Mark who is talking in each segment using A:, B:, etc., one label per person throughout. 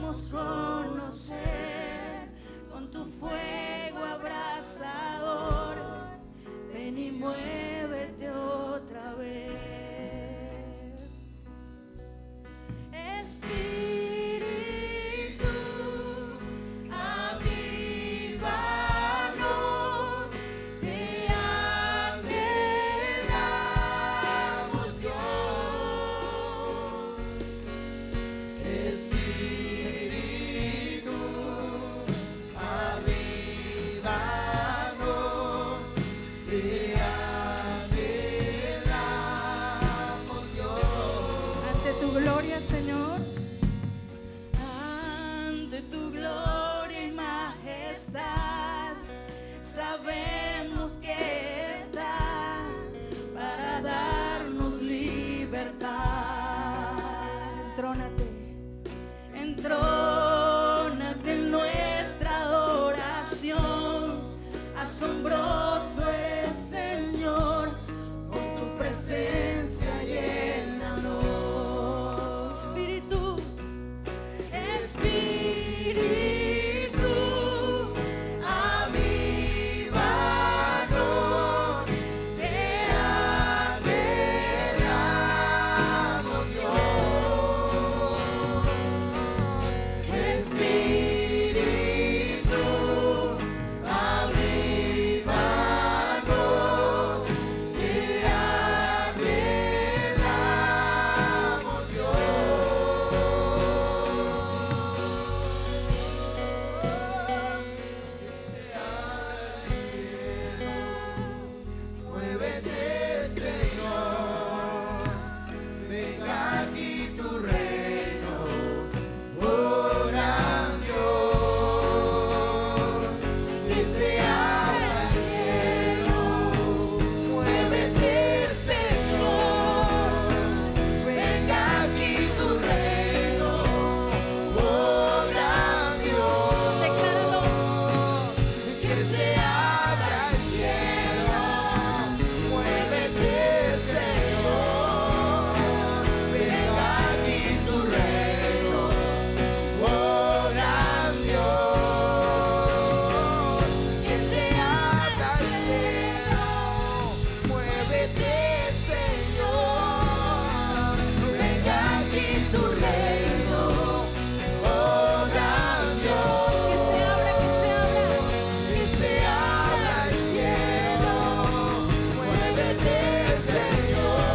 A: queremos conocer con tu fuego abrasador. Ven y muévete otra vez. Espíritu, avívanos, te anhelamos, Dios.
B: Espíritu, avívanos, te anhelamos, Dios.
A: Ante tu gloria, Señor, ante tu gloria y majestad, sabemos que estás para darnos libertad. Entrónate en nuestra adoración. Asombroso eres, Señor, con tu presencia llénanos. Espíritu, Espíritu, avívanos, te anhelamos, Dios. Espíritu, avívanos, te anhelamos,
B: Muévete, Señor, venga aquí tu reino, oh gran Dios, que se abra el cielo. Muévete, Señor, venga aquí tu reino, oh gran Dios.
A: Decláralo.
B: Que se abra el cielo, muévete, Señor, venga aquí tu reino, oh gran Dios. Que se abra el cielo, muévete, Señor, venga aquí tu reino, oh gran Dios.
A: Que se abra, que se abra.
B: Que se abra el cielo, muévete, Señor,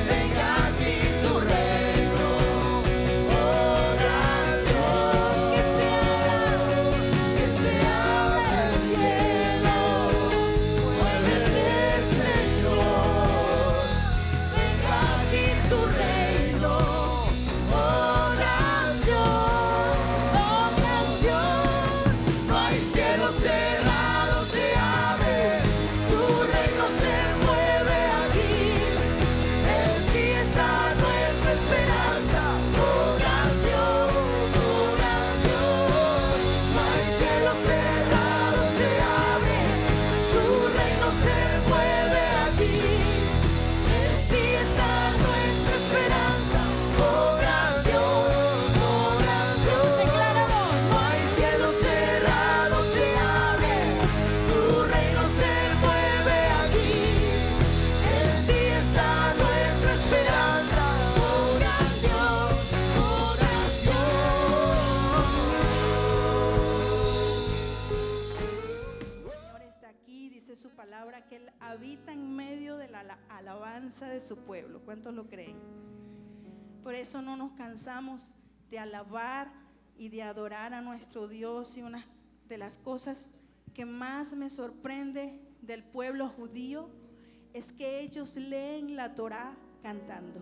B: venga aquí tu reino, oh gran Dios.
A: Que se abra.
B: Que se abra el cielo, muévete, Señor, venga aquí tu reino, oh gran Dios, oh gran Dios. No hay cielo cerrado, se abre, su reino se mueve aquí. En ti está nuestra esperanza, oh gran Dios, oh gran Dios. No hay cielo cerrado, se abre, tu reino se mueve aquí. En ti está nuestra esperanza, oh gran Dios, oh gran Dios.
A: Decláralo.
B: No hay cielo cerrado, se abre, tu reino se mueve aquí. En ti está nuestra esperanza, oh gran Dios, oh gran Dios.
A: El Señor está aquí, dice su palabra, que Él habita en medio de la alabanza de su pueblo. ¿Cuántos lo creen? Por eso no nos cansamos de alabar y de adorar a nuestro Dios. Y una de las cosas que más me sorprende del pueblo judío es que ellos leen la Torá cantando.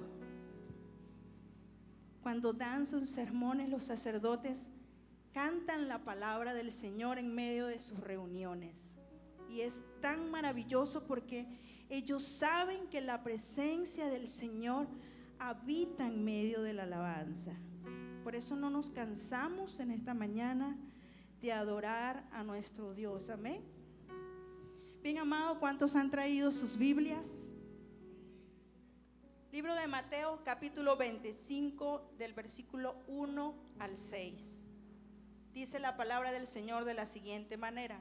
A: Cuando dan sus sermones, los sacerdotes cantan la palabra del Señor en medio de sus reuniones. Y es tan maravilloso porque ellos saben que la presencia del Señor habita en medio de la alabanza. Por eso no nos cansamos en esta mañana de adorar a nuestro Dios. Amén. Bien, amado, ¿cuántos han traído sus Biblias? Libro de Mateo, capítulo 25, del versículo 1 al 6. Dice la palabra del Señor de la siguiente manera: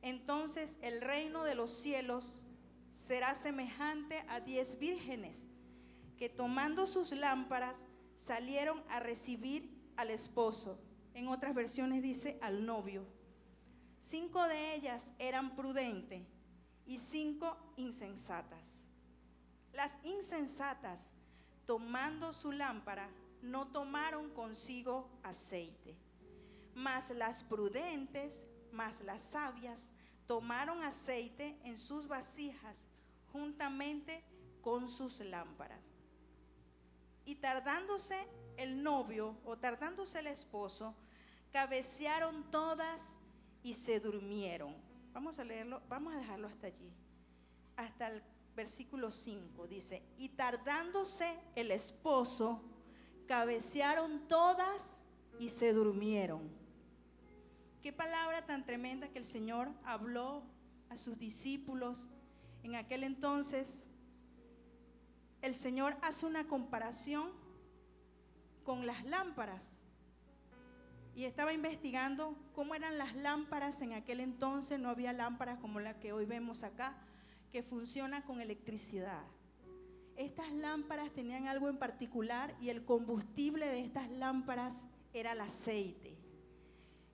A: entonces el reino de los cielos será semejante a 10 vírgenes que tomando sus lámparas salieron a recibir al esposo. En otras versiones dice al novio. 5 de ellas eran prudentes y 5 insensatas. Las insensatas, tomando su lámpara, no tomaron consigo aceite, mas las prudentes, mas las sabias, tomaron aceite en sus vasijas juntamente con sus lámparas. Y tardándose el novio o tardándose el esposo, cabecearon todas y se durmieron. Vamos a leerlo, vamos a dejarlo hasta allí, hasta el versículo 5. Dice: y tardándose el esposo, cabecearon todas y se durmieron. Qué palabra tan tremenda que el Señor habló a sus discípulos. En aquel entonces el Señor hace una comparación con las lámparas. Y estaba investigando cómo eran las lámparas en aquel entonces. No había lámparas como la que hoy vemos acá, que funciona con electricidad. Estas lámparas tenían algo en particular, y el combustible de estas lámparas era el aceite.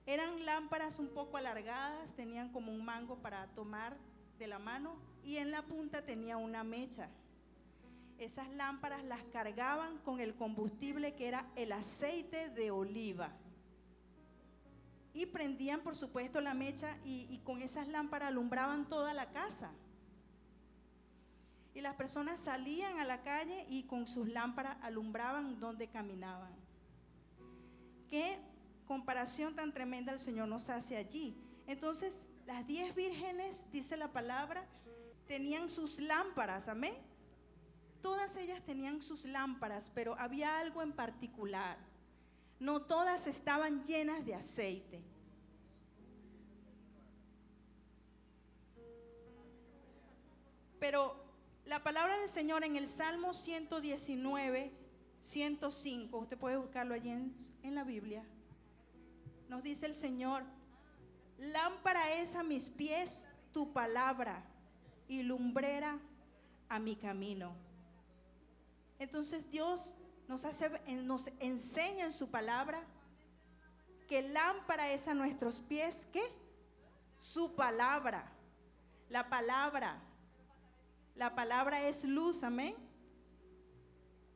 A: Eran lámparas un poco alargadas, tenían como un mango para tomar de la mano, y en la punta tenía una mecha. Esas lámparas las cargaban con el combustible que era el aceite de oliva. Y prendían, por supuesto, la mecha, y con esas lámparas alumbraban toda la casa. Y las personas salían a la calle y con sus lámparas alumbraban donde caminaban. Qué comparación tan tremenda el Señor nos hace allí. Entonces, las 10 vírgenes, dice la palabra, tenían sus lámparas, amén. Todas ellas tenían sus lámparas, pero había algo en particular. No todas estaban llenas de aceite. Pero la palabra del Señor en el Salmo 119, 105, usted puede buscarlo allí en la Biblia. Nos dice el Señor: lámpara es a mis pies tu palabra y lumbrera a mi camino. Entonces Dios nos enseña en su palabra que lámpara es a nuestros pies, ¿qué? Su palabra. La palabra es luz, amén.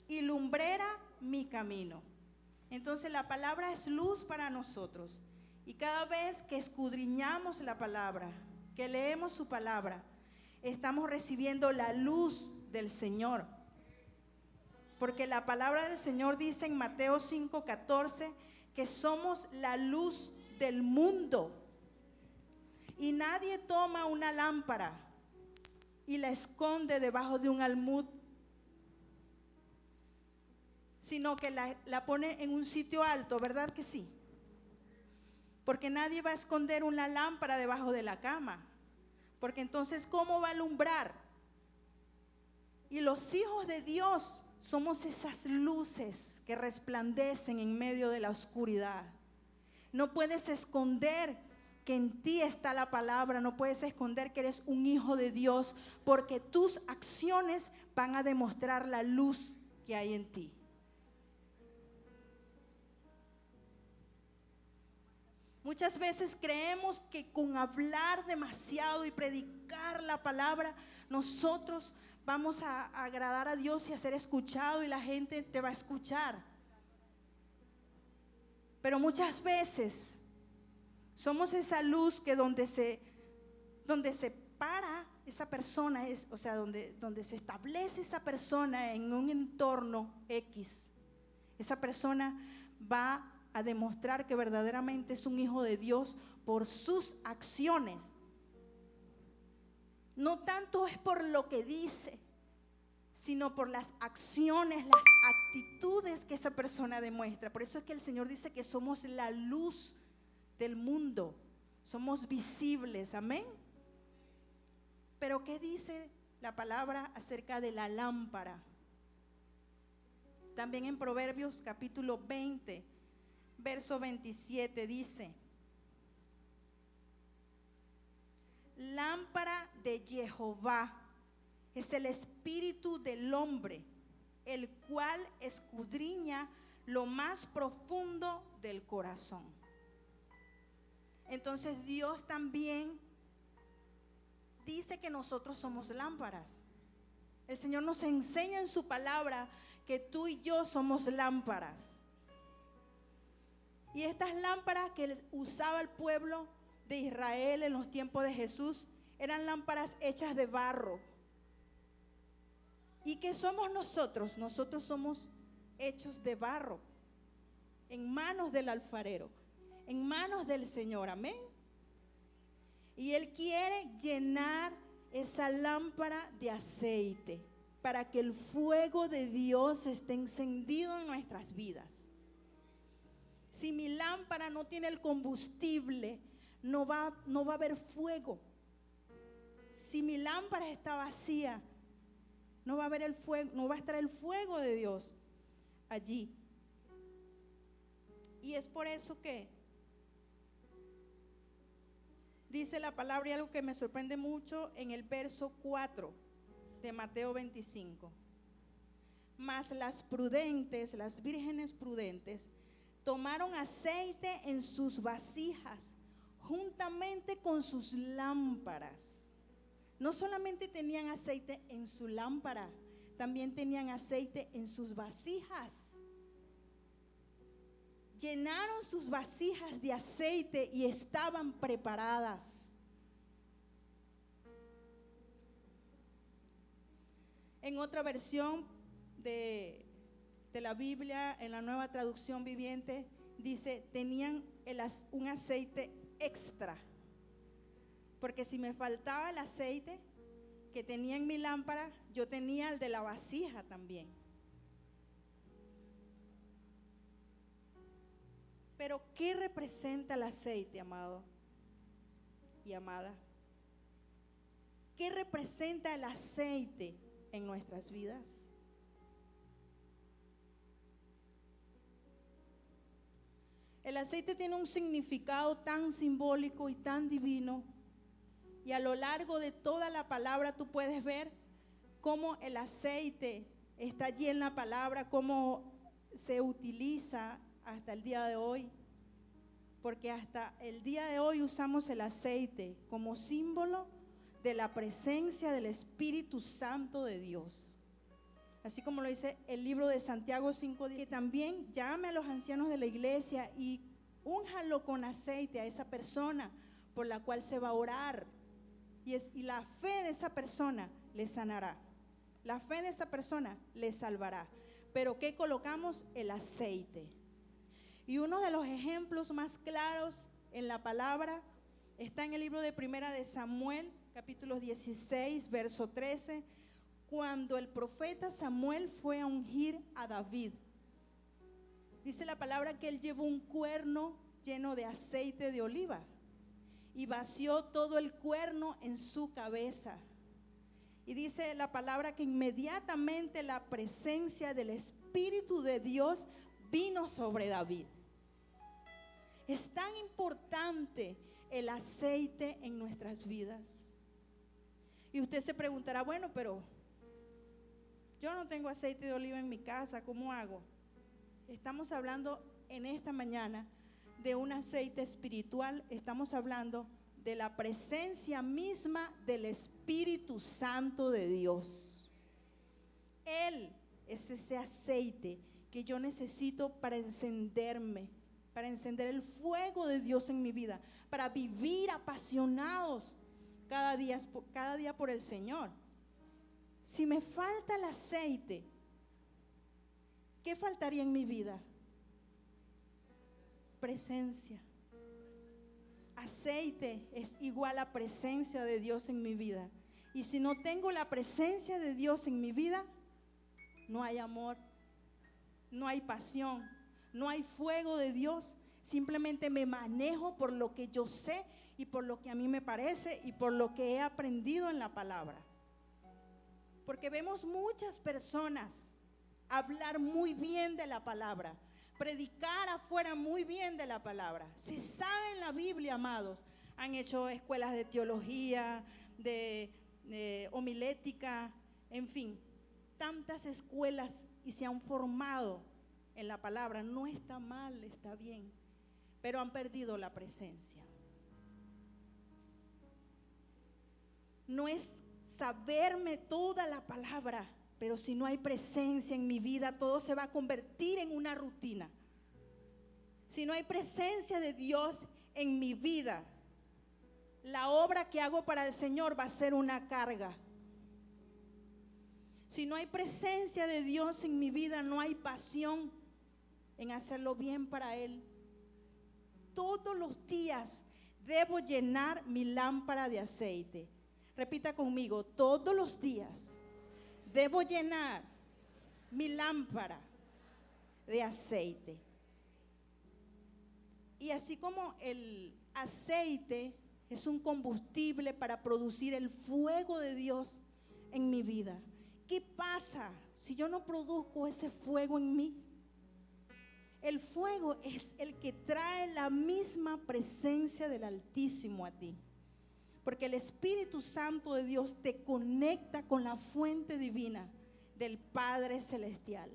A: Y lumbrera mi camino. Entonces la palabra es luz para nosotros. Y cada vez que escudriñamos la palabra, que leemos su palabra, estamos recibiendo la luz del Señor. Porque la palabra del Señor dice en Mateo 5:14 que somos la luz del mundo. Y nadie toma una lámpara y la esconde debajo de un almud, sino que la pone en un sitio alto, ¿verdad que sí? Porque nadie va a esconder una lámpara debajo de la cama, porque entonces ¿cómo va a alumbrar? Y los hijos de Dios somos esas luces que resplandecen en medio de la oscuridad. No puedes esconder que en ti está la palabra, no puedes esconder que eres un hijo de Dios, porque tus acciones van a demostrar la luz que hay en ti. Muchas veces creemos que con hablar demasiado y predicar la palabra, nosotros vamos a agradar a Dios y a ser escuchado, y la gente te va a escuchar. Pero muchas veces somos esa luz que donde se para esa persona, donde se establece esa persona en un entorno X, esa persona va a demostrar que verdaderamente es un hijo de Dios por sus acciones. No tanto es por lo que dice, sino por las acciones, las actitudes que esa persona demuestra. Por eso es que el Señor dice que somos la luz del mundo, somos visibles, amén. Pero ¿qué dice la palabra acerca de la lámpara? También en Proverbios capítulo 20, verso 27 dice: lámpara de Jehová es el espíritu del hombre, el cual escudriña lo más profundo del corazón. Entonces Dios también dice que nosotros somos lámparas. El Señor nos enseña en su palabra que tú y yo somos lámparas. Y estas lámparas que usaba el pueblo de Israel en los tiempos de Jesús eran lámparas hechas de barro. ¿Y qué somos nosotros? Nosotros somos hechos de barro, en manos del alfarero, en manos del Señor, amén. Y Él quiere llenar esa lámpara de aceite para que el fuego de Dios esté encendido en nuestras vidas. Si mi lámpara no tiene el combustible, no va a haber fuego. Si mi lámpara está vacía, no va a haber el fuego, no va a estar el fuego de Dios allí. Y es por eso que dice la palabra, y algo que me sorprende mucho en el verso 4 de Mateo 25. Mas las prudentes, las vírgenes prudentes, tomaron aceite en sus vasijas, juntamente con sus lámparas. No solamente tenían aceite en su lámpara, también tenían aceite en sus vasijas. Llenaron sus vasijas de aceite y estaban preparadas. En otra versión de la Biblia, en la Nueva Traducción Viviente, dice, tenían un aceite extra. Porque si me faltaba el aceite que tenía en mi lámpara, yo tenía el de la vasija también. Pero ¿qué representa el aceite, amado y amada? ¿Qué representa el aceite en nuestras vidas? El aceite tiene un significado tan simbólico y tan divino. Y a lo largo de toda la palabra tú puedes ver cómo el aceite está allí en la palabra, cómo se utiliza hasta el día de hoy. Porque hasta el día de hoy usamos el aceite como símbolo de la presencia del Espíritu Santo de Dios. Así como lo dice el libro de Santiago 5:10, que también llame a los ancianos de la iglesia y únjalo con aceite a esa persona por la cual se va a orar. Y la fe de esa persona le sanará. La fe de esa persona le salvará. Pero ¿qué colocamos? El aceite. Y uno de los ejemplos más claros en la palabra está en el libro de Primera de Samuel, capítulo 16, verso 13, cuando el profeta Samuel fue a ungir a David. Dice la palabra que él llevó un cuerno lleno de aceite de oliva y vació todo el cuerno en su cabeza. Y dice la palabra que inmediatamente la presencia del Espíritu de Dios vino sobre David. Es tan importante el aceite en nuestras vidas. Y usted se preguntará, bueno, pero yo no tengo aceite de oliva en mi casa, ¿cómo hago? Estamos hablando en esta mañana de un aceite espiritual. Estamos hablando de la presencia misma del Espíritu Santo de Dios. Él es ese aceite que yo necesito para encenderme, para encender el fuego de Dios en mi vida, para vivir apasionados cada día por el Señor. Si me falta el aceite, ¿qué faltaría en mi vida? Presencia. Aceite es igual a presencia de Dios en mi vida. Y si no tengo la presencia de Dios en mi vida, no hay amor, no hay pasión, no hay fuego de Dios. Simplemente me manejo por lo que yo sé y por lo que a mí me parece y por lo que he aprendido en la palabra. Porque vemos muchas personas hablar muy bien de la palabra, predicar afuera muy bien de la palabra. Se sabe en la Biblia, amados. Han hecho escuelas de teología, de homilética, en fin, tantas escuelas y se han formado en la palabra. No está mal, está bien, pero han perdido la presencia. No es saberme toda la palabra, pero si no hay presencia en mi vida, todo se va a convertir en una rutina. Si no hay presencia de Dios en mi vida, la obra que hago para el Señor va a ser una carga. Si no hay presencia de Dios en mi vida, no hay pasión en hacerlo bien para Él. Todos los días debo llenar mi lámpara de aceite. Repita conmigo, todos los días debo llenar mi lámpara de aceite. Y así como el aceite es un combustible para producir el fuego de Dios en mi vida, ¿qué pasa si yo no produzco ese fuego en mí? El fuego es el que trae la misma presencia del Altísimo a ti. Porque el Espíritu Santo de Dios te conecta con la fuente divina del Padre Celestial.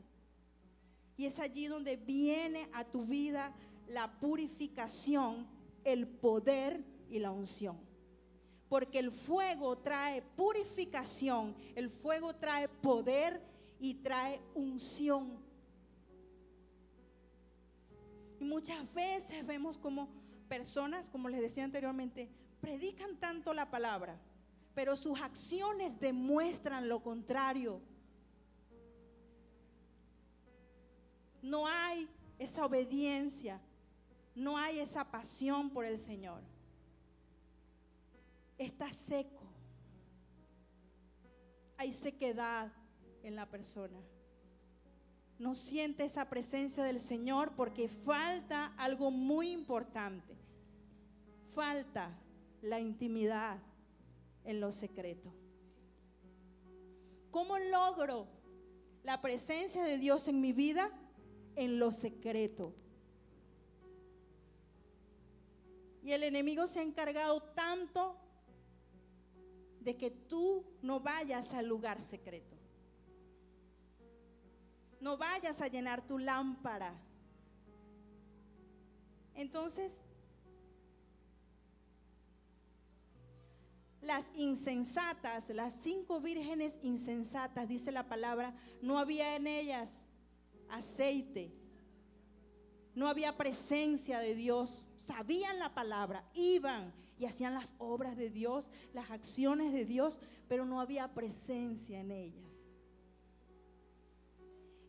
A: Y es allí donde viene a tu vida la purificación, el poder y la unción. Porque el fuego trae purificación, el fuego trae poder y trae unción. Y muchas veces vemos como personas, como les decía anteriormente, predican tanto la palabra, pero sus acciones demuestran lo contrario. No hay esa obediencia, no hay esa pasión por el Señor. Está seco. Hay sequedad en la persona. No siente esa presencia del Señor porque falta algo muy importante. Falta la intimidad en lo secreto. ¿Cómo logro la presencia de Dios en mi vida? En lo secreto. Y el enemigo se ha encargado tanto de que tú no vayas al lugar secreto. No vayas a llenar tu lámpara. Entonces, las insensatas, las 5 vírgenes insensatas, dice la palabra, no había en ellas aceite, no había presencia de Dios. Sabían la palabra, iban y hacían las obras de Dios, las acciones de Dios, pero no había presencia en ellas.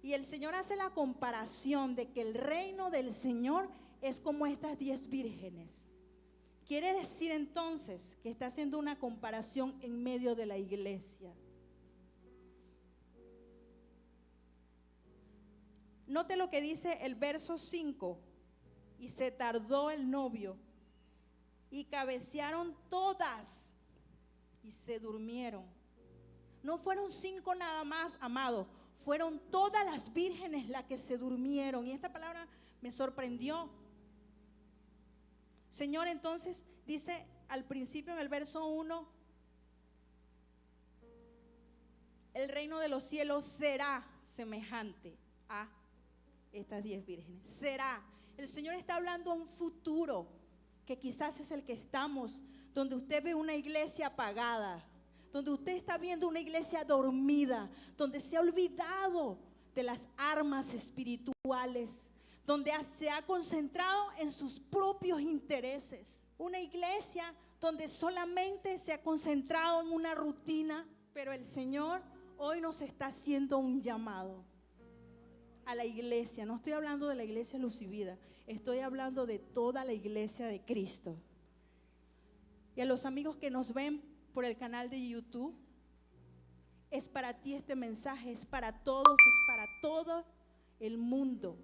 A: Y el Señor hace la comparación de que el reino del Señor es como estas 10 vírgenes. Quiere decir entonces que está haciendo una comparación en medio de la iglesia. Note lo que dice el verso 5. Y se tardó el novio y cabecearon todas y se durmieron. No fueron 5 nada más, amado. Fueron todas las vírgenes las que se durmieron. Y esta palabra me sorprendió. Señor, entonces dice al principio en el verso 1, el reino de los cielos será semejante a estas 10 vírgenes. Será. El Señor está hablando a un futuro que quizás es el que estamos, donde usted ve una iglesia apagada, donde usted está viendo una iglesia dormida, donde se ha olvidado de las armas espirituales, donde se ha concentrado en sus propios intereses. Una iglesia donde solamente se ha concentrado en una rutina, pero el Señor hoy nos está haciendo un llamado a la iglesia. No estoy hablando de la iglesia Lucivida, estoy hablando de toda la iglesia de Cristo. Y a los amigos que nos ven por el canal de YouTube, es para ti este mensaje, es para todos, es para todo el mundo.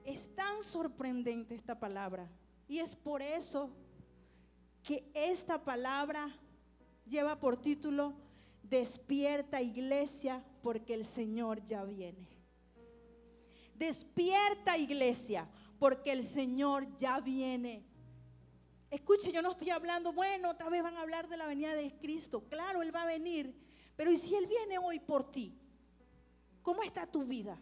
A: Es tan sorprendente esta palabra y es por eso que esta palabra lleva por título Despierta, iglesia, porque el Señor ya viene. Despierta, iglesia, porque el Señor ya viene. Escuche, yo no estoy hablando, bueno, otra vez van a hablar de la venida de Cristo. Claro, Él va a venir, pero ¿y si Él viene hoy por ti? ¿Cómo está tu vida?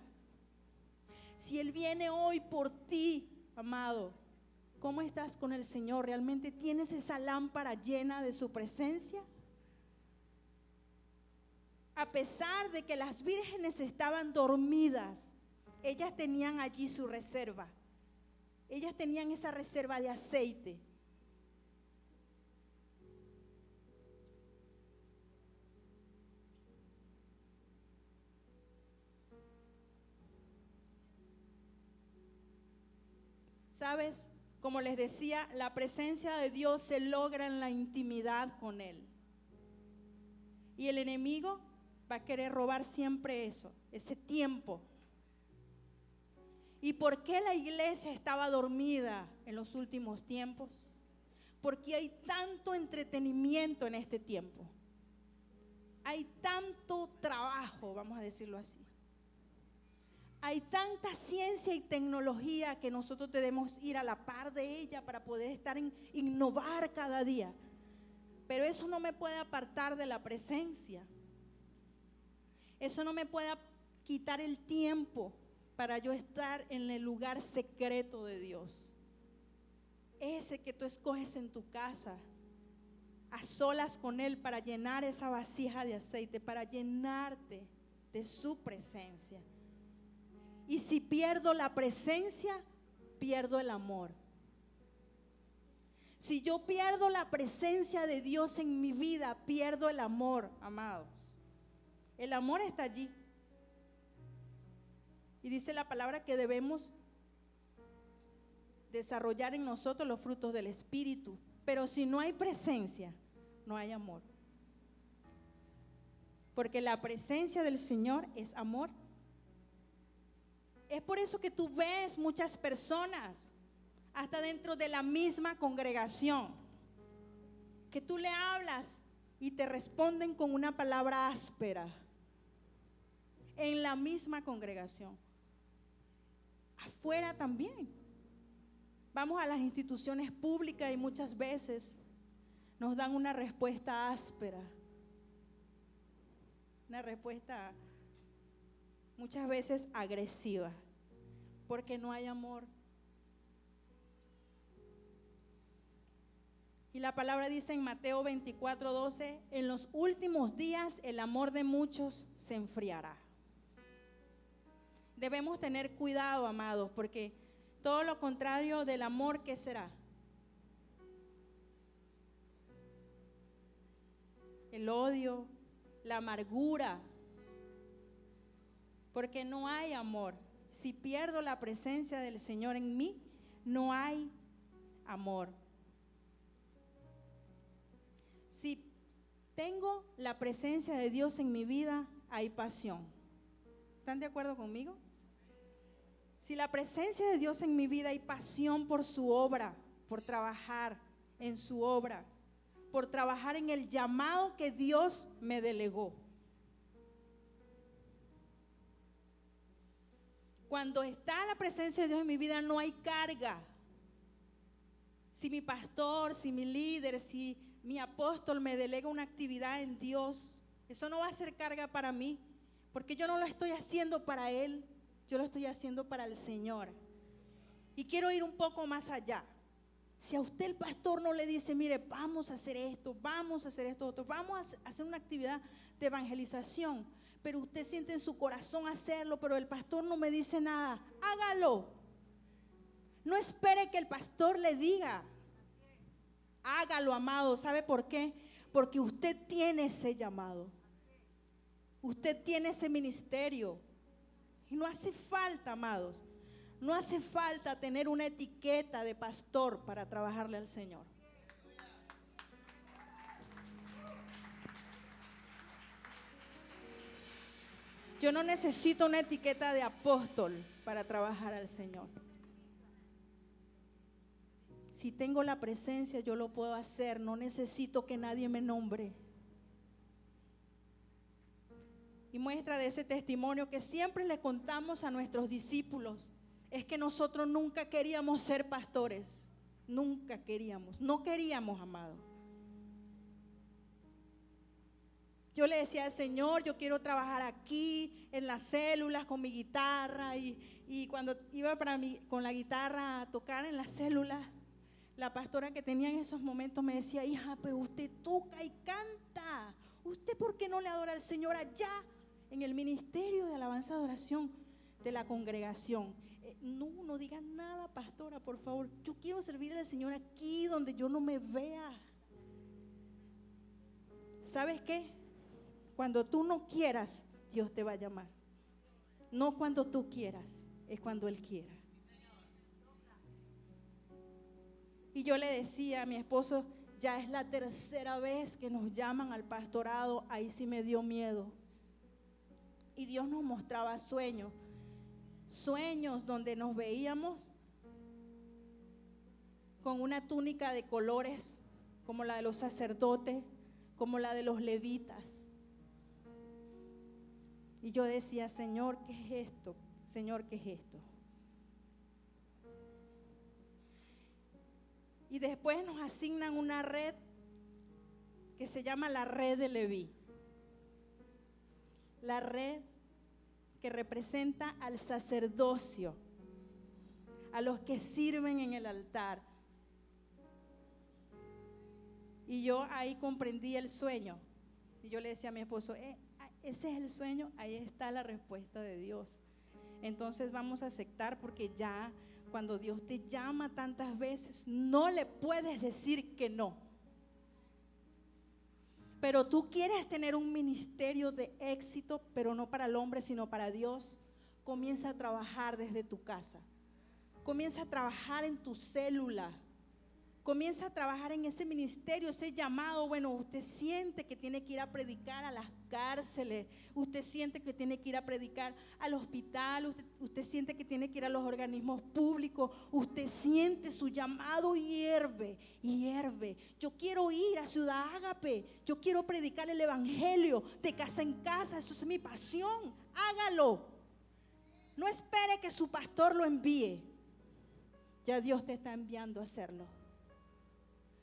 A: Si Él viene hoy por ti, amado, ¿cómo estás con el Señor? ¿Realmente tienes esa lámpara llena de su presencia? A pesar de que las vírgenes estaban dormidas, ellas tenían allí su reserva. Ellas tenían esa reserva de aceite. ¿Sabes? Como les decía, la presencia de Dios se logra en la intimidad con Él. Y el enemigo va a querer robar siempre eso, ese tiempo. ¿Y por qué la iglesia estaba dormida en los últimos tiempos? Porque hay tanto entretenimiento en este tiempo. Hay tanto trabajo, vamos a decirlo así. Hay tanta ciencia y tecnología que nosotros debemos ir a la par de ella para poder innovar cada día. Pero eso no me puede apartar de la presencia. Eso no me puede quitar el tiempo para yo estar en el lugar secreto de Dios. Ese que tú escoges en tu casa, a solas con Él, para llenar esa vasija de aceite, para llenarte de su presencia. Y si pierdo la presencia, pierdo el amor. Si yo pierdo la presencia de Dios en mi vida, pierdo el amor, amados. El amor está allí. Y dice la palabra que debemos desarrollar en nosotros los frutos del Espíritu. Pero si no hay presencia, no hay amor. Porque la presencia del Señor es amor. Es por eso que tú ves muchas personas, hasta dentro de la misma congregación, que tú le hablas y te responden con una palabra áspera. En la misma congregación. Afuera también. Vamos a las instituciones públicas y muchas veces nos dan una respuesta áspera. Una respuesta muchas veces agresiva, porque no hay amor. Y la palabra dice en Mateo 24:12, en los últimos días el amor de muchos se enfriará. Debemos tener cuidado, amados, porque todo lo contrario del amor, ¿qué será? El odio, la amargura, porque no hay amor. Si pierdo la presencia del Señor en mí, no hay amor. Si tengo la presencia de Dios en mi vida, hay pasión. ¿Están de acuerdo conmigo? Si la presencia de Dios en mi vida, hay pasión por su obra, por trabajar en su obra, por trabajar en el llamado que Dios me delegó. Cuando está la presencia de Dios en mi vida, no hay carga. Si mi pastor, si mi líder, si mi apóstol me delega una actividad en Dios, eso no va a ser carga para mí, porque yo no lo estoy haciendo para Él, yo lo estoy haciendo para el Señor. Y quiero ir un poco más allá. Si a usted el pastor no le dice, mire, vamos a hacer esto, vamos a hacer esto otro, vamos a hacer una actividad de evangelización, pero usted siente en su corazón hacerlo, pero el pastor no me dice nada, hágalo. No espere que el pastor le diga. Hágalo, amado. ¿Sabe por qué? Porque usted tiene ese llamado. Usted tiene ese ministerio. Y no hace falta, amados, no hace falta tener una etiqueta de pastor para trabajarle al Señor. Yo no necesito una etiqueta de apóstol para trabajar al Señor. Si tengo la presencia, yo lo puedo hacer. No necesito que nadie me nombre. Y muestra de ese testimonio que siempre le contamos a nuestros discípulos es que nosotros nunca queríamos ser pastores. Nunca queríamos, no queríamos, amado. Yo le decía al Señor, yo quiero trabajar aquí en las células con mi guitarra, y cuando iba con la guitarra a tocar en las células, la pastora que tenía en esos momentos me decía: hija, pero usted toca y canta, ¿usted por qué no le adora al Señor allá en el ministerio de alabanza de adoración de la congregación? No diga nada, pastora, por favor, yo quiero servirle al Señor aquí donde yo no me vea. ¿Sabes qué? Cuando tú no quieras, Dios te va a llamar. No cuando tú quieras, es cuando Él quiera. Y yo le decía a mi esposo: ya es la tercera vez que nos llaman al pastorado. Ahí sí me dio miedo. Y Dios nos mostraba sueños donde nos veíamos con una túnica de colores, como la de los sacerdotes, como la de los levitas. Y yo decía: Señor, ¿qué es esto? Señor, ¿qué es esto? Y después nos asignan una red que se llama la red de Leví. La red que representa al sacerdocio, a los que sirven en el altar. Y yo ahí comprendí el sueño. Y yo le decía a mi esposo: ese es el sueño, ahí está la respuesta de Dios. Entonces vamos a aceptar, porque ya cuando Dios te llama tantas veces, no le puedes decir que no. Pero tú quieres tener un ministerio de éxito, pero no para el hombre, sino para Dios. Comienza a trabajar desde tu casa. Comienza a trabajar en tu célula. Comienza a trabajar en ese ministerio, ese llamado. Bueno, usted siente que tiene que ir a predicar a las cárceles, usted siente que tiene que ir a predicar al hospital, usted siente que tiene que ir a los organismos públicos, usted siente su llamado y hierve. Yo quiero ir a Ciudad Ágape, yo quiero predicar el evangelio de casa en casa, eso es mi pasión. Hágalo. No espere que su pastor lo envíe, ya Dios te está enviando a hacerlo.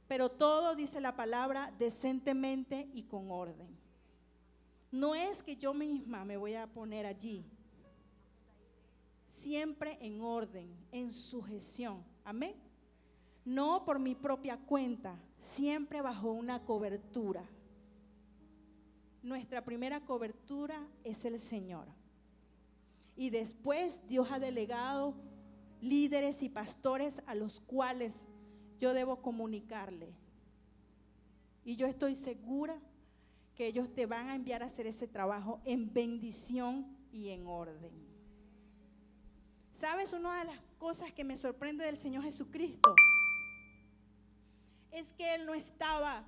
A: Pero todo, dice la palabra, decentemente y con orden. No es que yo misma me voy a poner allí. Siempre en orden, en sujeción. Amén. No por mi propia cuenta, siempre bajo una cobertura. Nuestra primera cobertura es el Señor. Y después Dios ha delegado líderes y pastores a los cuales yo debo comunicarle. Y yo estoy segura que ellos te van a enviar a hacer ese trabajo en bendición y en orden. ¿Sabes? Una de las cosas que me sorprende del Señor Jesucristo es que Él no estaba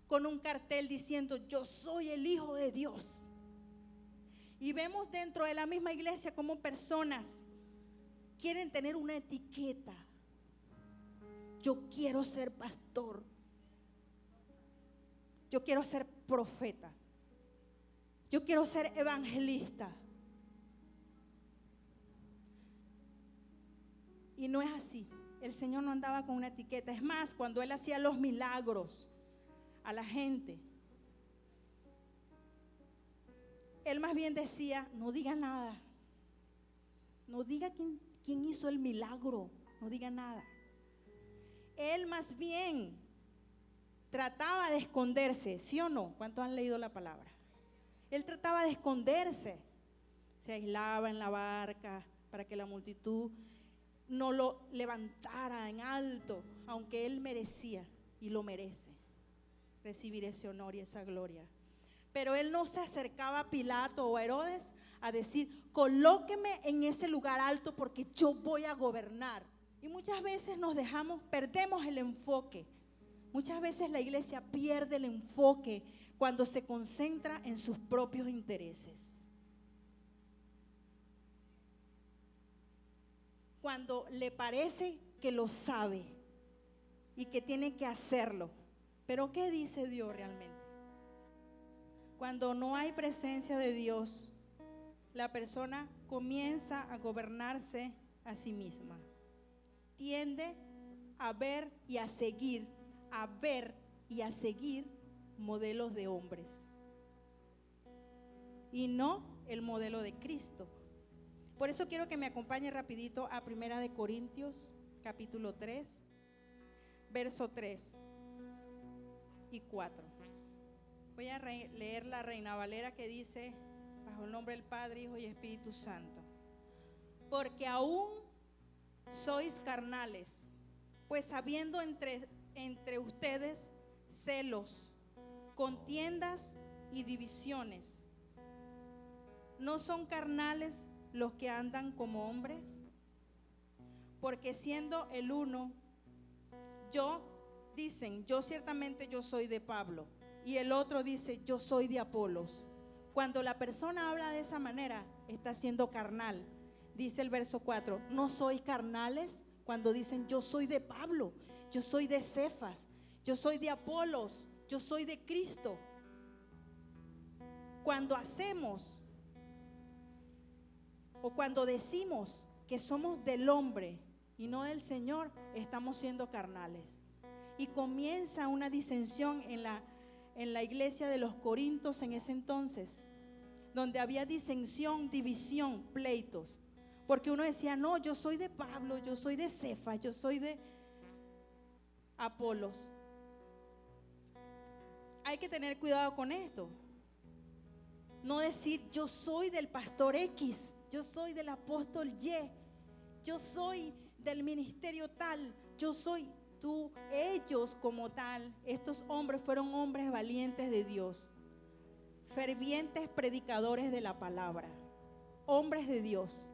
A: con un cartel diciendo: yo soy el Hijo de Dios. Y vemos dentro de la misma iglesia cómo personas quieren tener una etiqueta. Yo quiero ser pastor. Yo quiero ser profeta. Yo quiero ser evangelista. Y no es así. El Señor no andaba con una etiqueta. Es más, cuando Él hacía los milagros a la gente, Él más bien decía: no diga nada. No diga quién hizo el milagro. No diga nada. Él más bien trataba de esconderse, ¿sí o no? ¿Cuántos han leído la palabra? Él trataba de esconderse, se aislaba en la barca para que la multitud no lo levantara en alto, aunque él merecía y lo merece recibir ese honor y esa gloria. Pero él no se acercaba a Pilato o a Herodes a decir: colóqueme en ese lugar alto porque yo voy a gobernar. Y muchas veces perdemos el enfoque. Muchas veces la iglesia pierde el enfoque cuando se concentra en sus propios intereses. Cuando le parece que lo sabe y que tiene que hacerlo. Pero ¿qué dice Dios realmente? Cuando no hay presencia de Dios, la persona comienza a gobernarse a sí misma. Tiende a ver y a seguir modelos de hombres y no el modelo de Cristo. Por eso quiero que me acompañe rapidito a 1 Corintios capítulo 3, verso 3 y 4. Voy a leer la Reina Valera, que dice: bajo el nombre del Padre, Hijo y Espíritu Santo. Porque aún sois carnales, pues habiendo entre ustedes celos, contiendas y divisiones, ¿no son carnales los que andan como hombres? Porque siendo el uno, dicen, yo ciertamente yo soy de Pablo, y el otro dice, yo soy de Apolos. Cuando la persona habla de esa manera, está siendo carnal. Dice el verso 4, ¿no sois carnales? Cuando dicen, yo soy de Pablo, yo soy de Cefas, yo soy de Apolos, yo soy de Cristo. Cuando hacemos o cuando decimos que somos del hombre y no del Señor, estamos siendo carnales. Y comienza una disensión en la iglesia de los Corintios en ese entonces, donde había disensión, división, pleitos. Porque uno decía, no, yo soy de Pablo, yo soy de Cefas, yo soy de Apolos. Hay que tener cuidado con esto. No decir, yo soy del pastor X, yo soy del apóstol Y, yo soy del ministerio tal, yo soy tú. Ellos como tal, estos hombres fueron hombres valientes de Dios, fervientes predicadores de la palabra, hombres de Dios,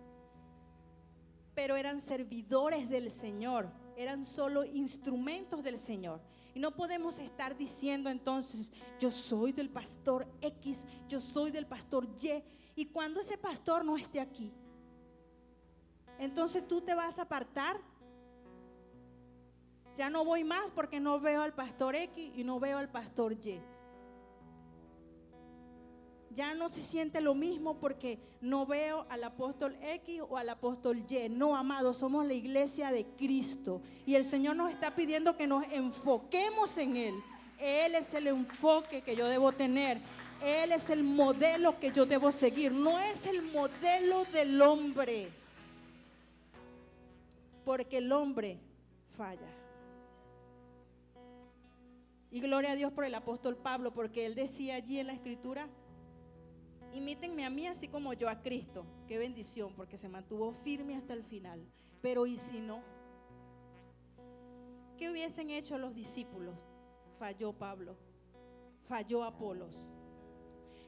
A: pero eran servidores del Señor, eran solo instrumentos del Señor. Y no podemos estar diciendo entonces, yo soy del pastor X, yo soy del pastor Y, y cuando ese pastor no esté aquí, entonces tú te vas a apartar. Ya no voy más porque no veo al pastor X y no veo al pastor Y. Ya no se siente lo mismo porque no veo al apóstol X o al apóstol Y. No, amados, somos la iglesia de Cristo y el Señor nos está pidiendo que nos enfoquemos en Él. Él es el enfoque que yo debo tener. Él es el modelo que yo debo seguir. No es el modelo del hombre, porque el hombre falla. Y gloria a Dios por el apóstol Pablo, porque él decía allí en la escritura, imítenme a mí así como yo a Cristo. Qué bendición, porque se mantuvo firme hasta el final. Pero ¿y si no? ¿Qué hubiesen hecho los discípulos? Falló Pablo, falló Apolos.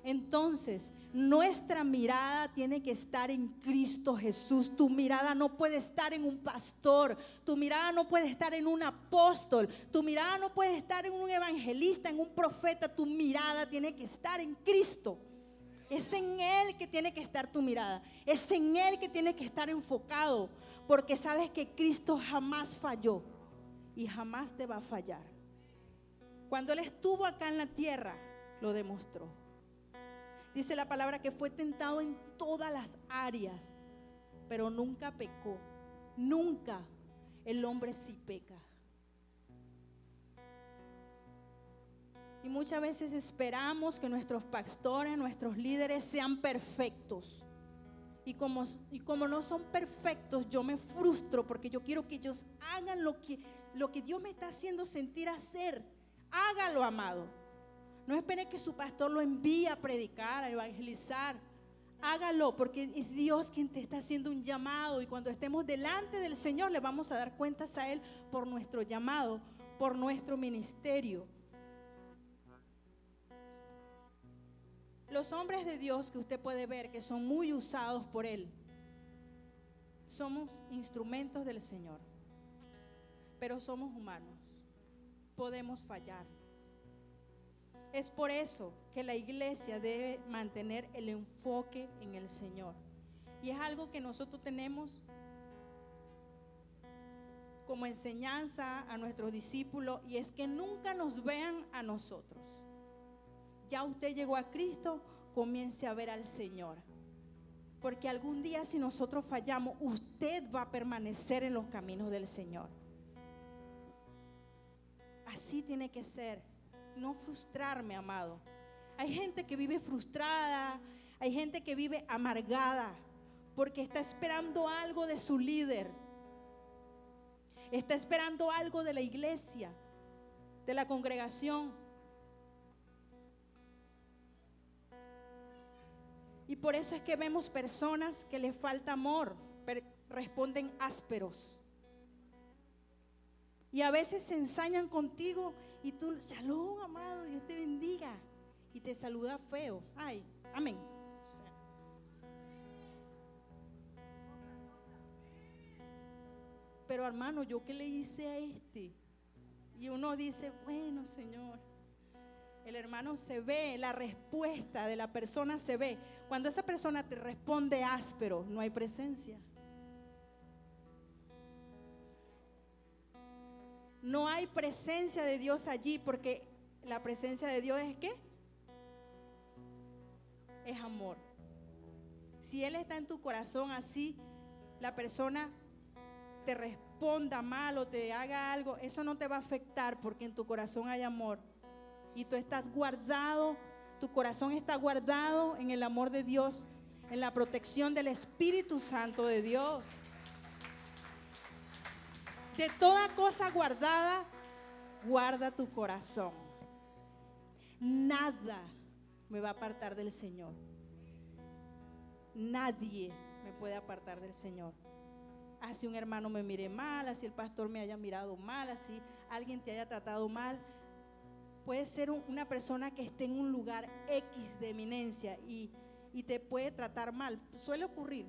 A: Entonces, nuestra mirada tiene que estar en Cristo Jesús. Tu mirada no puede estar en un pastor, tu mirada no puede estar en un apóstol, tu mirada no puede estar en un evangelista, en un profeta. Tu mirada tiene que estar en Cristo. Es en Él que tiene que estar tu mirada, es en Él que tiene que estar enfocado, porque sabes que Cristo jamás falló y jamás te va a fallar. Cuando Él estuvo acá en la tierra, lo demostró. Dice la palabra que fue tentado en todas las áreas, pero nunca pecó. Nunca. El hombre sí peca. Y muchas veces esperamos que nuestros pastores, nuestros líderes sean perfectos. Y como no son perfectos, yo me frustro porque yo quiero que ellos hagan lo que Dios me está haciendo sentir hacer. Hágalo, amado. No espere que su pastor lo envíe a predicar, a evangelizar. Hágalo, porque es Dios quien te está haciendo un llamado. Y cuando estemos delante del Señor, le vamos a dar cuentas a Él por nuestro llamado, por nuestro ministerio. Los hombres de Dios que usted puede ver que son muy usados por Él, somos instrumentos del Señor, pero somos humanos, podemos fallar. Es por eso que la iglesia debe mantener el enfoque en el Señor. Y es algo que nosotros tenemos como enseñanza a nuestros discípulos, y es que nunca nos vean a nosotros. ya usted llegó a Cristo, comience a ver al Señor. Porque algún día, si nosotros fallamos, usted va a permanecer en los caminos del Señor. Así tiene que ser. No frustrarme, amado. Hay gente que vive frustrada, hay gente que vive amargada, porque está esperando algo de su líder. Está esperando algo de la iglesia, de la congregación. Y por eso es que vemos personas que les falta amor, responden ásperos. Y a veces se ensañan contigo y tú, shalom, amado, Dios te bendiga. Y te saluda feo. Ay, amén. O sea, pero hermano, ¿yo qué le hice a este? Y uno dice, bueno, Señor. El hermano se ve, la respuesta de la persona se ve. Cuando esa persona te responde áspero, no hay presencia. No hay presencia de Dios allí, porque la presencia de Dios es ¿qué? Es amor. Si Él está en tu corazón así, la persona te responda mal o te haga algo, eso no te va a afectar, porque en tu corazón hay amor. Y tú estás guardado, tu corazón está guardado en el amor de Dios, en la protección del Espíritu Santo de Dios. De toda cosa guardada, guarda tu corazón. Nada me va a apartar del Señor. Nadie me puede apartar del Señor. Así un hermano me mire mal, así el pastor me haya mirado mal, así alguien te haya tratado mal. Puede ser una persona que esté en un lugar X de eminencia y te puede tratar mal. Suele ocurrir.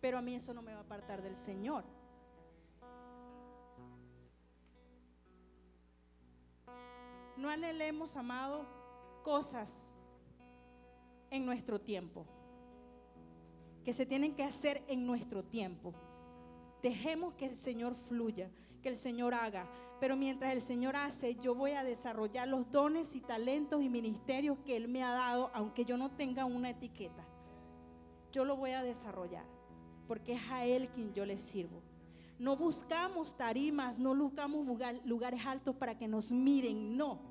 A: Pero a mí eso no me va a apartar del Señor. No anhelemos, amado, cosas en nuestro tiempo, que se tienen que hacer en nuestro tiempo. Dejemos que el Señor fluya, que el Señor haga. Pero mientras el Señor hace, yo voy a desarrollar los dones y talentos y ministerios que Él me ha dado, aunque yo no tenga una etiqueta. Yo lo voy a desarrollar, porque es a Él quien yo le sirvo. No buscamos tarimas, no buscamos lugares altos para que nos miren, no.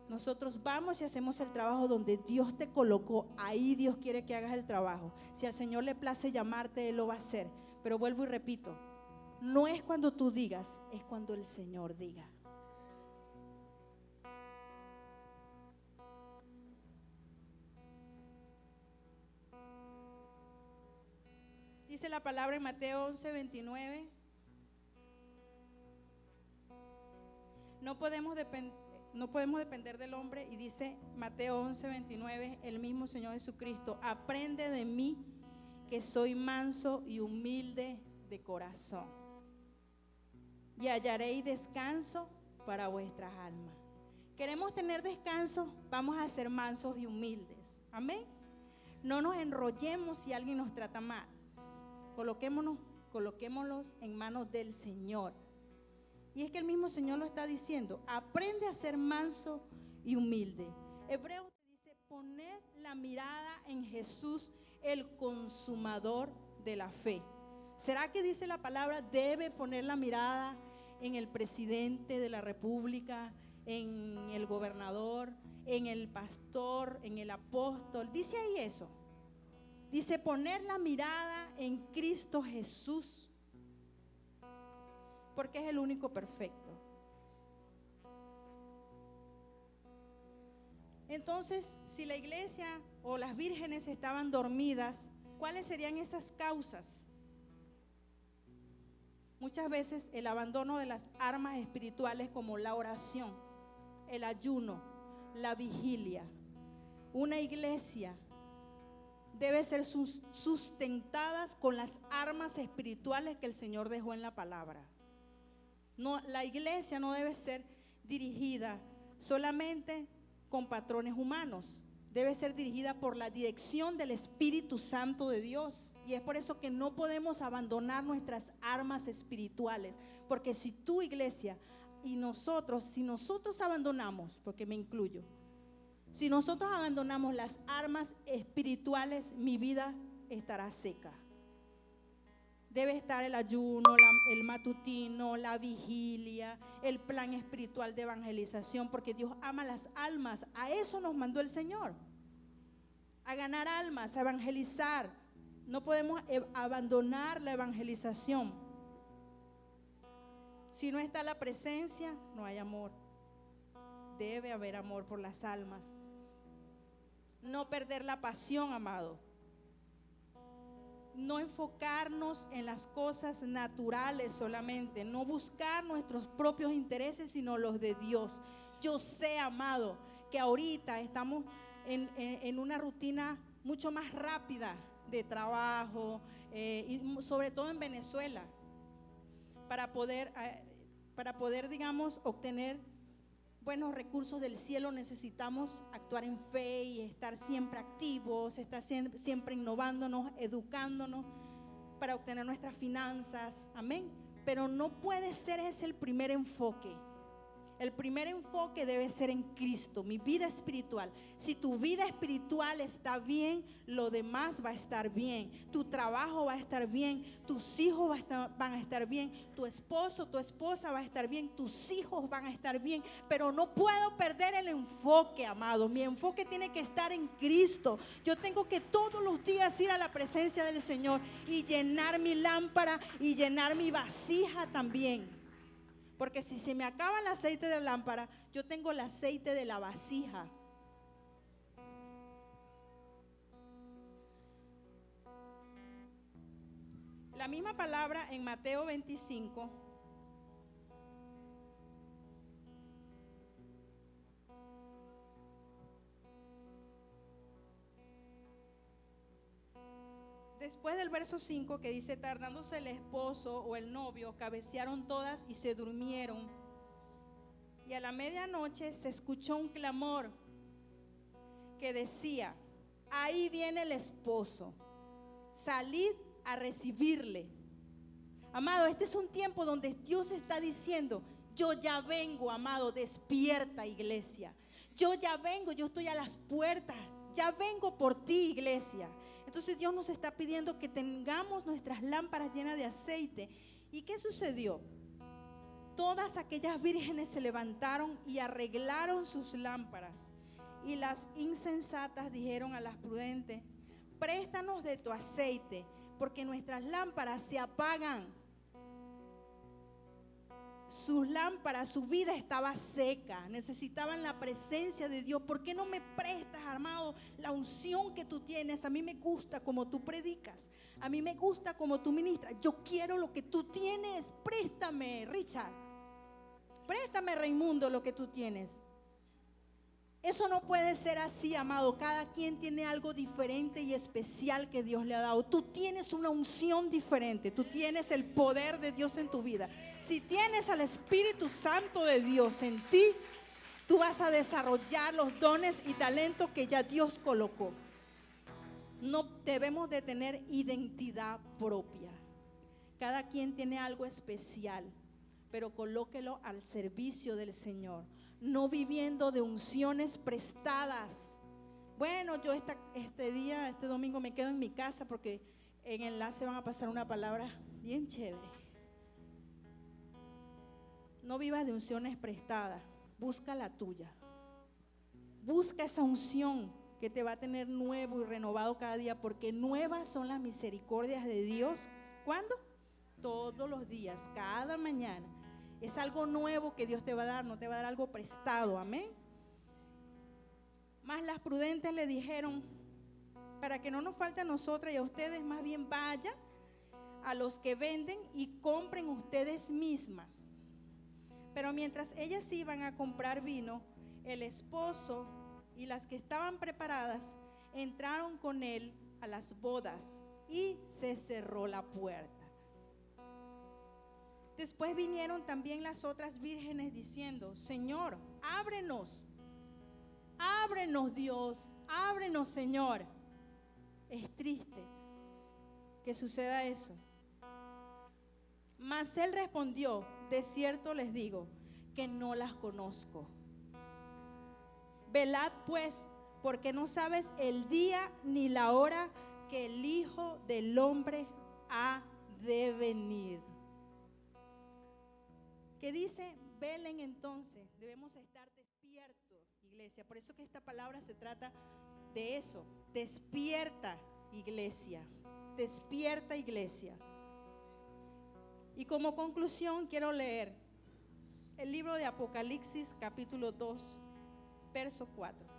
A: Nosotros vamos y hacemos el trabajo donde Dios te colocó. Ahí Dios quiere que hagas el trabajo. Si al Señor le place llamarte, Él lo va a hacer. Pero vuelvo y repito, no es cuando tú digas, es cuando el Señor diga. Dice la palabra en Mateo 11:29. No podemos depender del hombre. Y dice Mateo 11:29, el mismo Señor Jesucristo: aprende de mí, que soy manso y humilde de corazón, y hallaréis descanso para vuestras almas. ¿Queremos tener descanso? Vamos a ser mansos y humildes. Amén. No nos enrollemos si alguien nos trata mal. Coloquémonos en manos del Señor. Y es que el mismo Señor lo está diciendo: aprende a ser manso y humilde. Hebreos dice: poned la mirada en Jesús, el consumador de la fe. ¿Será que dice la palabra debe poner la mirada en el presidente de la república, en el gobernador, en el pastor, en el apóstol? ¿Dice ahí eso? Dice poner la mirada en Cristo Jesús, porque es el único perfecto. Entonces, si la iglesia o las vírgenes estaban dormidas, ¿cuáles serían esas causas? Muchas veces el abandono de las armas espirituales, como la oración, el ayuno, la vigilia. Una iglesia debe ser sustentada con las armas espirituales que el Señor dejó en la palabra. No, la iglesia no debe ser dirigida solamente con patrones humanos. Debe ser dirigida por la dirección del Espíritu Santo de Dios. Y es por eso que no podemos abandonar nuestras armas espirituales. Porque si tu iglesia y nosotros, si nosotros abandonamos, porque me incluyo, si nosotros abandonamos las armas espirituales, mi vida estará seca. Debe estar el ayuno, el matutino, la vigilia, el plan espiritual de evangelización, porque Dios ama las almas. A eso nos mandó el Señor, a ganar almas, a evangelizar. No podemos abandonar la evangelización. Si no está la presencia, no hay amor. Debe haber amor por las almas. No perder la pasión, amado. No enfocarnos en las cosas naturales solamente, no buscar nuestros propios intereses, sino los de Dios. Yo sé, amado, que ahorita estamos en una rutina mucho más rápida de trabajo, y sobre todo en Venezuela, para poder, digamos, obtener buenos recursos del cielo. Necesitamos actuar en fe y estar siempre activos, estar siempre innovándonos, educándonos para obtener nuestras finanzas, amén. Pero no puede ser ese el primer enfoque. El primer enfoque debe ser en Cristo, mi vida espiritual. Si tu vida espiritual está bien, lo demás va a estar bien. Tu trabajo va a estar bien, tus hijos van a estar bien, tu esposo, tu esposa va a estar bien, tus hijos van a estar bien. Pero no puedo perder el enfoque, amado. Mi enfoque tiene que estar en Cristo. Yo tengo que todos los días ir a la presencia del Señor y llenar mi lámpara y llenar mi vasija también. Porque si se me acaba el aceite de la lámpara, yo tengo el aceite de la vasija. La misma palabra en Mateo 25. Después del verso 5 que dice: tardándose el esposo o el novio, cabecearon todas y se durmieron. Y a la medianoche se escuchó un clamor que decía: ahí viene el esposo, salid a recibirle. Amado, este es un tiempo donde Dios está diciendo: yo ya vengo, amado, despierta, iglesia. Yo ya vengo, yo estoy a las puertas, ya vengo por ti, iglesia. Entonces Dios nos está pidiendo que tengamos nuestras lámparas llenas de aceite. ¿Y qué sucedió? Todas aquellas vírgenes se levantaron y arreglaron sus lámparas. Y las insensatas dijeron a las prudentes: préstanos de tu aceite, porque nuestras lámparas se apagan. Sus lámparas, su vida estaba seca, necesitaban la presencia de Dios. ¿Por qué no me prestas, amado, la unción que tú tienes? A mí me gusta como tú predicas, a mí me gusta como tú ministras. Yo quiero lo que tú tienes. Préstame, Richard, préstame, Raimundo, lo que tú tienes. Eso no puede ser así, amado. Cada quien tiene algo diferente y especial que Dios le ha dado. Tú tienes una unción diferente. Tú tienes el poder de Dios en tu vida. Si tienes al Espíritu Santo de Dios en ti, tú vas a desarrollar los dones y talentos que ya Dios colocó. No debemos de tener identidad propia. Cada quien tiene algo especial, pero colóquelo al servicio del Señor. No viviendo de unciones prestadas. Bueno, yo este domingo me quedo en mi casa porque en Enlace van a pasar una palabra bien chévere. No vivas de unciones prestadas, busca la tuya. Busca esa unción que te va a tener nuevo y renovado cada día, porque nuevas son las misericordias de Dios. ¿Cuándo? Todos los días, cada mañana. Es algo nuevo que Dios te va a dar, no te va a dar algo prestado, amén. Más las prudentes le dijeron: para que no nos falte a nosotras y a ustedes, más bien vayan a los que venden y compren ustedes mismas. Pero mientras ellas iban a comprar vino, el esposo y las que estaban preparadas entraron con él a las bodas y se cerró la puerta. Después vinieron también las otras vírgenes diciendo: Señor, ábrenos. Ábrenos, Dios, ábrenos, Señor. Es triste que suceda eso. Mas él respondió: de cierto les digo, que no las conozco. Velad pues, porque no sabes el día ni la hora que el Hijo del Hombre ha de venir. ¿Qué dice? Velen entonces, debemos estar despiertos, iglesia. Por eso que esta palabra se trata de eso. Despierta, iglesia. Despierta, iglesia. Y como conclusión quiero leer el libro de Apocalipsis, capítulo 2, verso 4.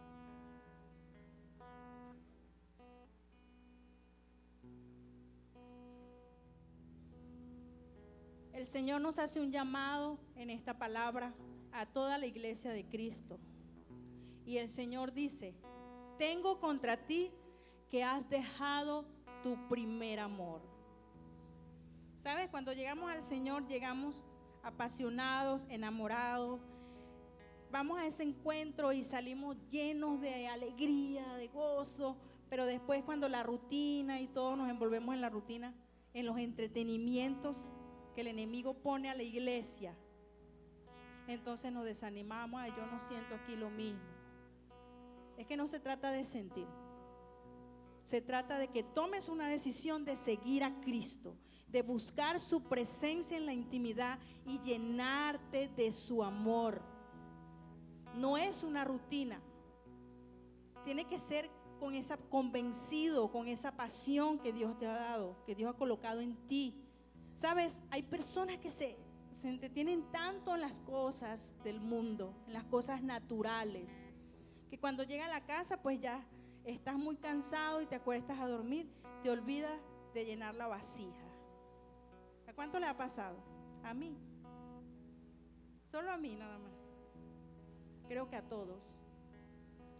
A: El Señor nos hace un llamado en esta palabra a toda la iglesia de Cristo. Y el Señor dice: tengo contra ti que has dejado tu primer amor. ¿Sabes? Cuando llegamos al Señor, llegamos apasionados, enamorados. Vamos a ese encuentro y salimos llenos de alegría, de gozo. Pero después, cuando la rutina y todos nos envolvemos en la rutina, en los entretenimientos que el enemigo pone a la iglesia, entonces nos desanimamos. Ay, yo no siento aquí lo mismo. Es que no se trata de sentir, se trata de que tomes una decisión de seguir a Cristo, de buscar su presencia en la intimidad y llenarte de su amor. No es una rutina, tiene que ser con esa convencido, con esa pasión que Dios te ha dado, que Dios ha colocado en ti. ¿Sabes? Hay personas que se entretienen tanto en las cosas del mundo, en las cosas naturales, que cuando llega a la casa pues ya estás muy cansado y te acuestas a dormir, te olvidas de llenar la vasija. ¿A cuánto le ha pasado? A mí. Solo a mí nada más. Creo que a todos.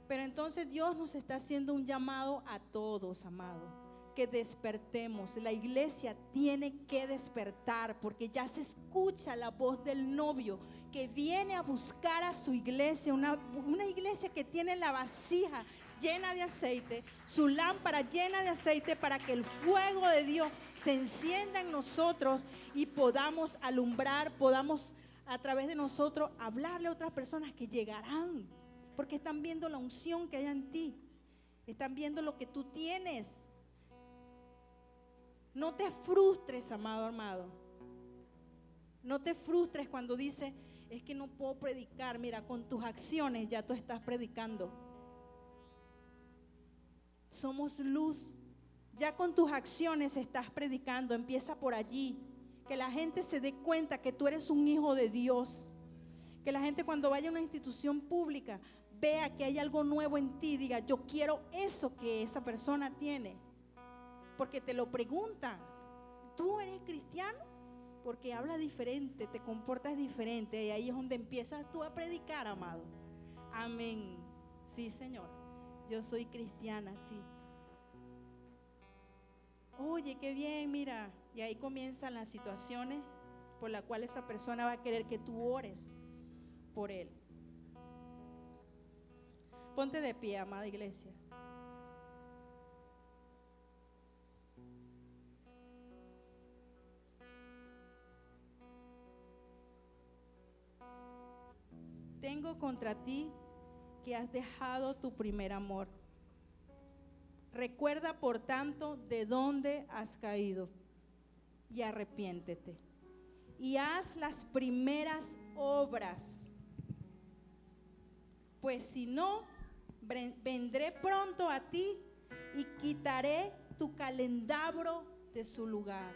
A: Pero entonces Dios nos está haciendo un llamado a todos, amados, que despertemos. La iglesia tiene que despertar, porque ya se escucha la voz del novio que viene a buscar a su iglesia, una iglesia que tiene la vasija llena de aceite, su lámpara llena de aceite, para que el fuego de Dios se encienda en nosotros y podamos alumbrar, podamos a través de nosotros hablarle a otras personas que llegarán, porque están viendo la unción que hay en ti, están viendo lo que tú tienes. No te frustres, amado. No te frustres cuando dices: es que no puedo predicar. Mira, con tus acciones ya tú estás predicando. Somos luz. Ya con tus acciones estás predicando. Empieza por allí. Que la gente se dé cuenta que tú eres un hijo de Dios. Que la gente, cuando vaya a una institución pública, vea que hay algo nuevo en ti. Diga: yo quiero eso que esa persona tiene. Porque te lo preguntan: ¿tú eres cristiano? Porque hablas diferente, te comportas diferente. Y ahí es donde empiezas tú a predicar, amado. Amén. Sí, Señor, yo soy cristiana, sí. Oye, qué bien, mira. Y ahí comienzan las situaciones por las cuales esa persona va a querer que tú ores por él. Ponte de pie, amada iglesia. Tengo contra ti que has dejado tu primer amor. Recuerda, por tanto, de dónde has caído y arrepiéntete. Y haz las primeras obras. Pues si no, vendré pronto a ti y quitaré tu candelabro de su lugar.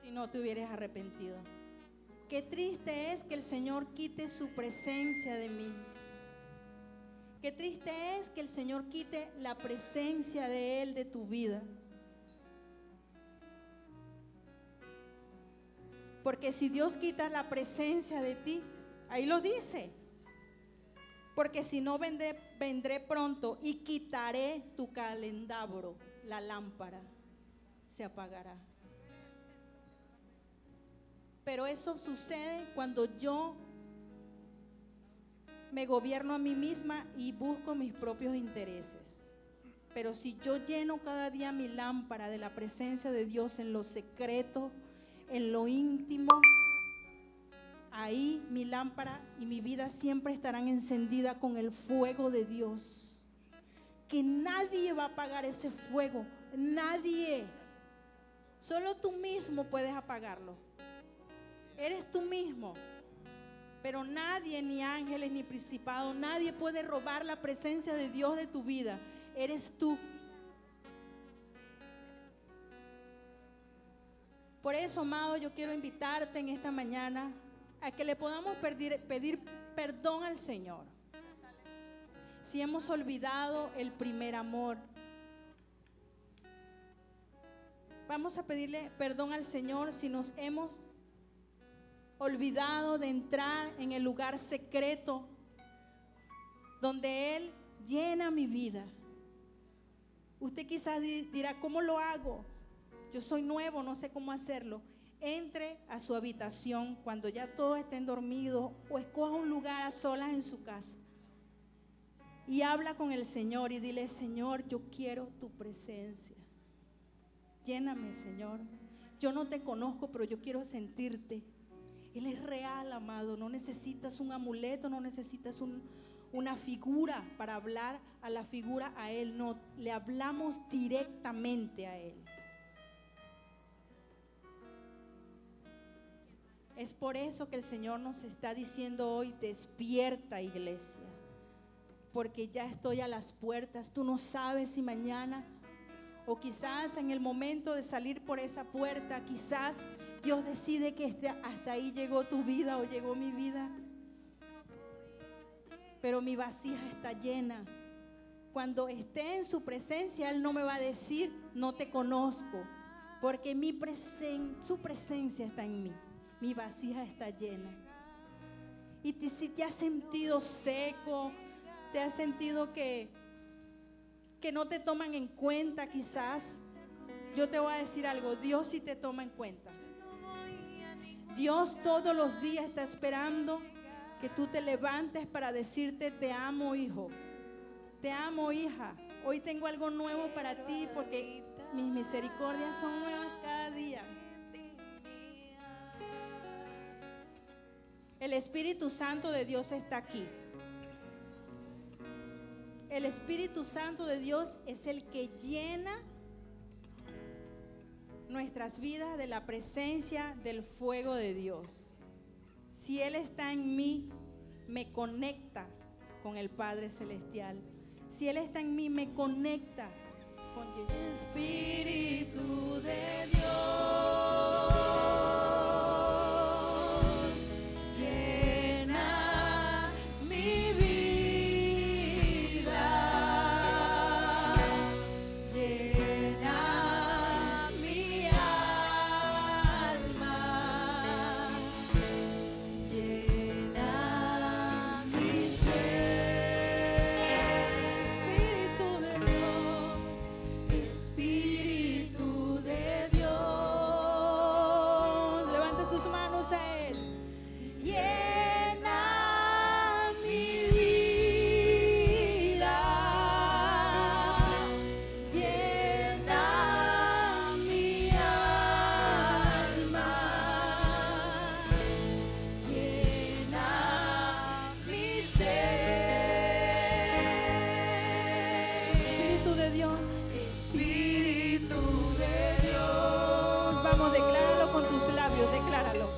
A: Si no te hubieras arrepentido. Qué triste es que el Señor quite su presencia de mí. Qué triste es que el Señor quite la presencia de Él de tu vida. Porque si Dios quita la presencia de ti, ahí lo dice. Porque si no, vendré pronto y quitaré tu candelabro, la lámpara se apagará. Pero eso sucede cuando yo me gobierno a mí misma y busco mis propios intereses. Pero si yo lleno cada día mi lámpara de la presencia de Dios en lo secreto, en lo íntimo, ahí mi lámpara y mi vida siempre estarán encendidas con el fuego de Dios. Que nadie va a apagar ese fuego, nadie. Solo tú mismo puedes apagarlo. Eres tú mismo. Pero nadie, ni ángeles, ni principados, nadie puede robar la presencia de Dios de tu vida. Eres tú. Por eso, amado, yo quiero invitarte en esta mañana a que le podamos pedir perdón al Señor. Si hemos olvidado el primer amor, vamos a pedirle perdón al Señor si nos hemos olvidado de entrar en el lugar secreto donde Él llena mi vida. Usted quizás dirá, ¿cómo lo hago? Yo soy nuevo, no sé cómo hacerlo. Entre a su habitación cuando ya todos estén dormidos o escoja un lugar a solas en su casa y habla con el Señor y dile, Señor, yo quiero tu presencia. Lléname, Señor. Yo no te conozco, pero yo quiero sentirte. Él es real, amado. No necesitas un amuleto, no necesitas una figura para hablar a la figura, a Él. No, le hablamos directamente a Él. Es por eso que el Señor nos está diciendo hoy, despierta, iglesia, porque ya estoy a las puertas. Tú no sabes si mañana o quizás en el momento de salir por esa puerta, quizás Dios decide que hasta ahí llegó tu vida o llegó mi vida. Pero mi vasija está llena. Cuando esté en su presencia, Él no me va a decir, no te conozco, porque su presencia está en mí. Mi vasija está llena. Y si te has sentido seco, te has sentido que no te toman en cuenta quizás, yo te voy a decir algo, Dios sí te toma en cuenta. Dios todos los días está esperando que tú te levantes para decirte, te amo, hijo, te amo, hija. Hoy tengo algo nuevo para ti porque mis misericordias son nuevas cada día. El Espíritu Santo de Dios está aquí. El Espíritu Santo de Dios es el que llena nuestras vidas de la presencia del fuego de Dios. Si Él está en mí, me conecta con el Padre Celestial. Si Él está en mí, me conecta con Dios. Espíritu de Dios. Decláralo con tus labios, decláralo.